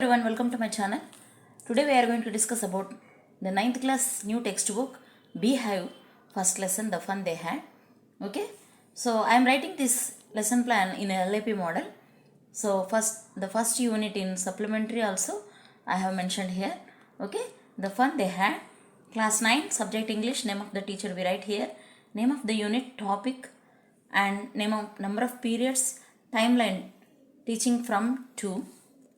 Everyone, welcome to my channel. Today we are going to discuss about the 9th class new textbook BE HIVE first lesson, the fun they had. Okay, so I am writing this lesson plan in a LAP model. So the first unit in supplementary also I have mentioned here. Okay, the fun they had, class 9, subject English, name of the teacher we write here, name of the unit, topic, and number of periods, timeline, teaching from to,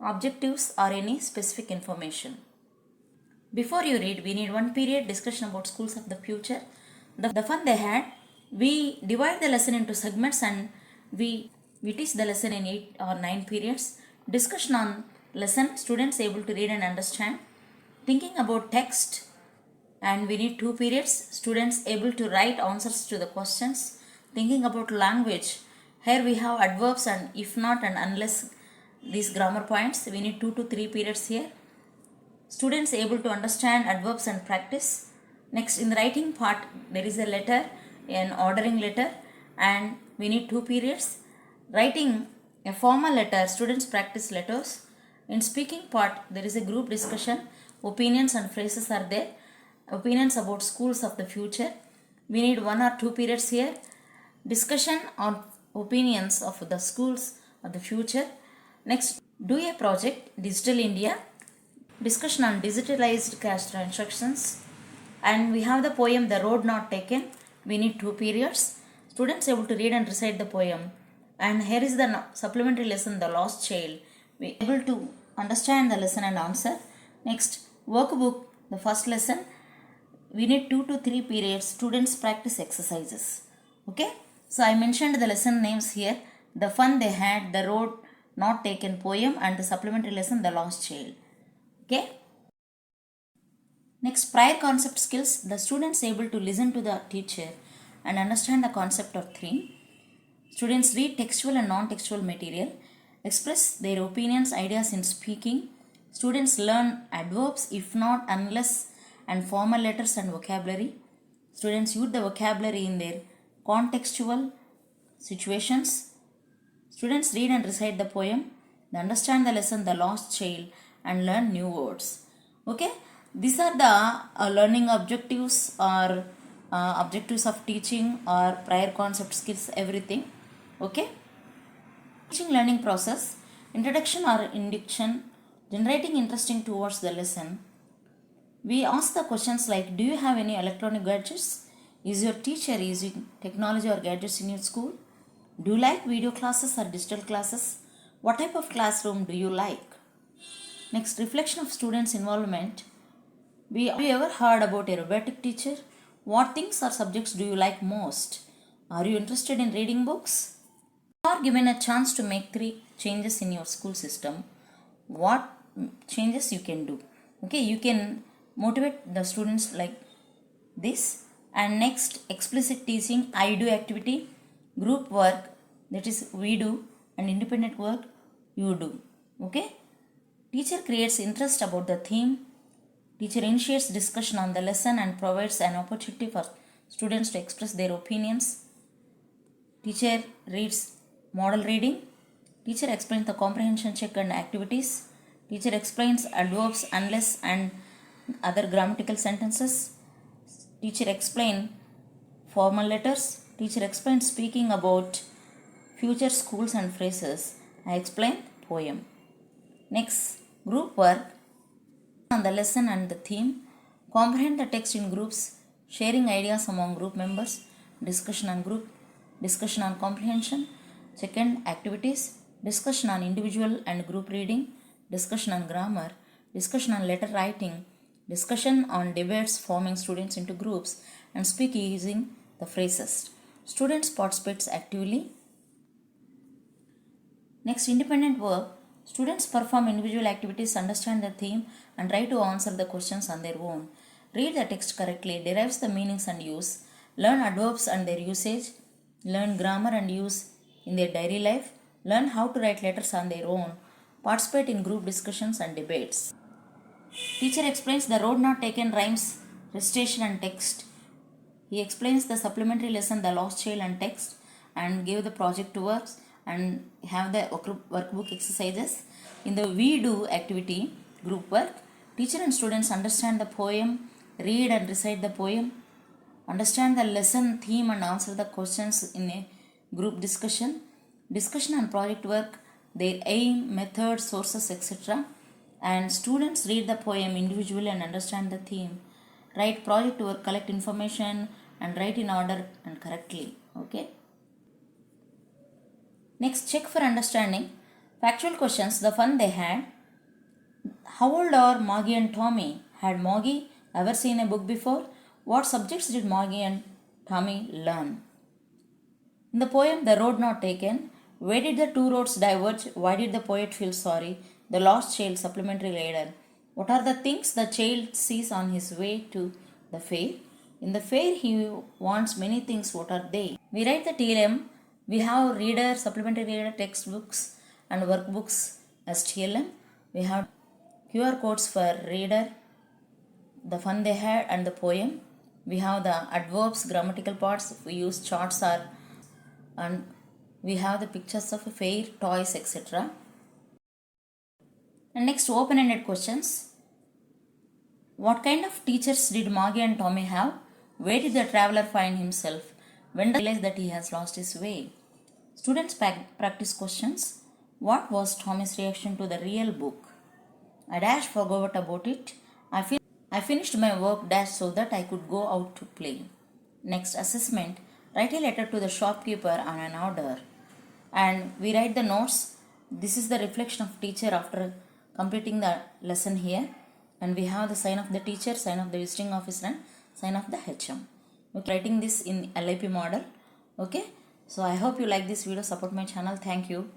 objectives or any specific information. Before you read, we need one period discussion about schools of the future. The fun they had, we divide the lesson into segments and we teach the lesson in 8 or 9 periods. Discussion on lesson, students able to read and understand. Thinking about text, and we need 2 periods, students able to write answers to the questions. Thinking about language, here we have adverbs and if not and unless, these grammar points, we need 2 to 3 periods here. Students able to understand adverbs and practice. Next, in the writing part, there is a letter, an ordering letter, and we need 2 periods. Writing a formal letter, students practice letters. In speaking part, there is a group discussion, opinions and phrases are there. Opinions about schools of the future. We need 1 or 2 periods here. Discussion on opinions of the schools of the future. Next, do a project, Digital India. Discussion on digitalized cash transactions. And we have the poem, The Road Not Taken. We need 2 periods. Students able to read and recite the poem. And here is the supplementary lesson, The Lost Child. We able to understand the lesson and answer. Next, workbook, the first lesson. We need 2 to 3 periods. Students practice exercises. Okay. So I mentioned the lesson names here. The fun they had, The Road Not Taken poem, and the supplementary lesson, The Lost Child. Okay. Next, prior concept skills. The students able to listen to the teacher and understand the concept or theme. Students read textual and non-textual material. Express their opinions, ideas in speaking. Students learn adverbs, if not, unless, and formal letters and vocabulary. Students use the vocabulary in their contextual situations. Students read and recite the poem. They understand the lesson, The Lost Child, and learn new words. Okay, these are the learning objectives or objectives of teaching or prior concept skills, everything. Okay, teaching learning process, introduction or induction, generating interesting towards the lesson. We ask the questions like, do you have any electronic gadgets? Is your teacher using technology or gadgets in your school? Do you like video classes or digital classes? What type of classroom do you like? Next, reflection of students' involvement. Have you ever heard about a robotic teacher? What things or subjects do you like most? Are you interested in reading books? You are given a chance to make 3 changes in your school system. What changes you can do? Okay, you can motivate the students like this. And next, explicit teaching, I do activity, group work, that is we do, and independent work you do. Okay, teacher creates interest about the theme. Teacher initiates discussion on the lesson and provides an opportunity for students to express their opinions. Teacher reads model reading. Teacher explains the comprehension check and activities. Teacher explains adverbs, unless, and other grammatical sentences. Teacher explains formal letters. Teacher explains speaking about future schools and phrases. I explain poem. Next, group work on the lesson and the theme. Comprehend the text in groups, sharing ideas among group members, discussion on group, discussion on comprehension. Second, activities, discussion on individual and group reading, discussion on grammar, discussion on letter writing, discussion on debates forming students into groups, and speak using the phrases. Students participate actively. Next, independent work. Students perform individual activities, understand the theme, and try to answer the questions on their own. Read the text correctly, derives the meanings and use, learn adverbs and their usage, learn grammar and use in their daily life, learn how to write letters on their own, participate in group discussions and debates. Teacher explains the road not taken, rhymes, recitation and text. He explains the supplementary lesson, The Lost Child, and text, and give the project to works and have the workbook exercises. In the We Do activity, group work, teacher and students understand the poem, read and recite the poem, understand the lesson theme and answer the questions in a group discussion, discussion on project work, their aim, method, sources, etc. And students read the poem individually and understand the theme. Write project work, collect information and write in order and correctly. Okay. Next, check for understanding. Factual questions, the fun they had. How old are Moggy and Tommy? Had Moggy ever seen a book before? What subjects did Moggy and Tommy learn? In the poem The Road Not Taken, where did the two roads diverge? Why did the poet feel sorry? The Lost Child, supplementary later. What are the things the child sees on his way to the fair? In the fair, he wants many things. What are they? We write the TLM. We have reader, supplementary reader, textbooks, and workbooks as TLM. We have QR codes for reader, the fun they had, and the poem. We have the adverbs, grammatical parts. We use charts and we have the pictures of a fair, toys, etc. And next, open-ended questions. What kind of teachers did Moggy and Tommy have? Where did the traveler find himself? When does he realize that he has lost his way? Students practice questions. What was Tommy's reaction to the real book? I forgot about it. I finished my work so that I could go out to play. Next, assessment. Write a letter to the shopkeeper on an order. And we write the notes. This is the reflection of teacher after completing the lesson here. And we have the sign of the teacher, sign of the visiting officer, and sign of the HM. Okay, writing this in LIP model. Okay. So I hope you like this video. Support my channel. Thank you.